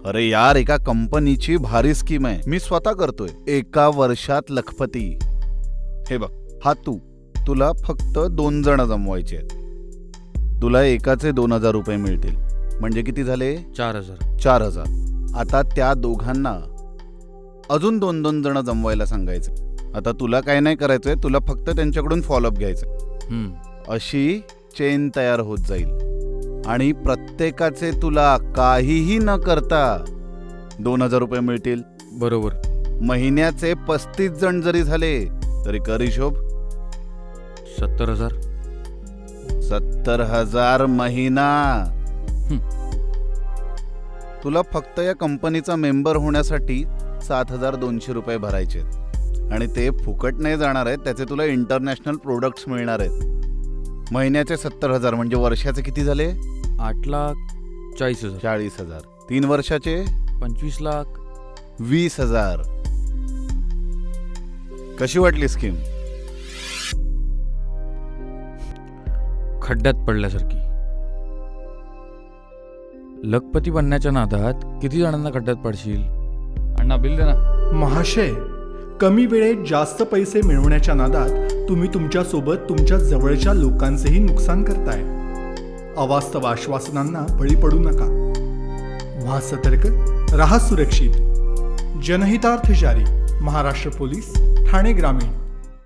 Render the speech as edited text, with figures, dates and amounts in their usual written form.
अरे यार, एका कंपनीची भारी स्कीम आहे, मी स्वतः करतोय. 1 वर्षात लखपती. हे बघ, हा तुला फक्त 2 जण जमवायचे आहेत. तुला एकाचे 2,000 रुपये मिळतील. म्हणजे किती झाले? 4,000. आता त्या दोघांना अजून 2-2 जण जमवायला सांगायचं. आता तुला काय नाही करायचंय, तुला फक्त त्यांच्याकडून फॉलोअप घ्यायचं. अशी चेन तयार होत जाईल आणि प्रत्येकाचे तुला काहीही न करता 2,000 रुपये मिळतील. बरोबर. महिन्याचे 35 जण जरी झाले तरी कर हिशोब. 70,000. 70,000 महिना. तुला फक्त या कंपनीचा मेंबर होण्यासाठी 7,200 रुपये भरायचे आणि ते फुकट नाही जाणार आहेत. त्याचे तुला इंटरनॅशनल प्रोडक्ट्स मिळणार आहेत. महिन्याचे 70,000 म्हणजे वर्षाचे किती झाले? 8,40,000. 40,000. 3 वर्षाचे 25 लाख. 20,000. कशी वाटली स्कीम? खड्ड्यात पडल्यासारखी. लखपती बनण्याच्या नादात किती जणांना खड्ड्यात पडशील? अण्णा बिल दे ना. महाशय, कमी वेळेत जास्त पैसे मिळवण्याच्या नादात तुम्ही तुमच्यासोबत तुमच्या जवळच्या लोकांचेही नुकसान करताय. अवास्तव आश्वासनांना बळी पडू नका. व्हा सतर्क, राहा सुरक्षित. जनहितार्थ जारी. महाराष्ट्र पोलीस, ठाणे ग्रामीण.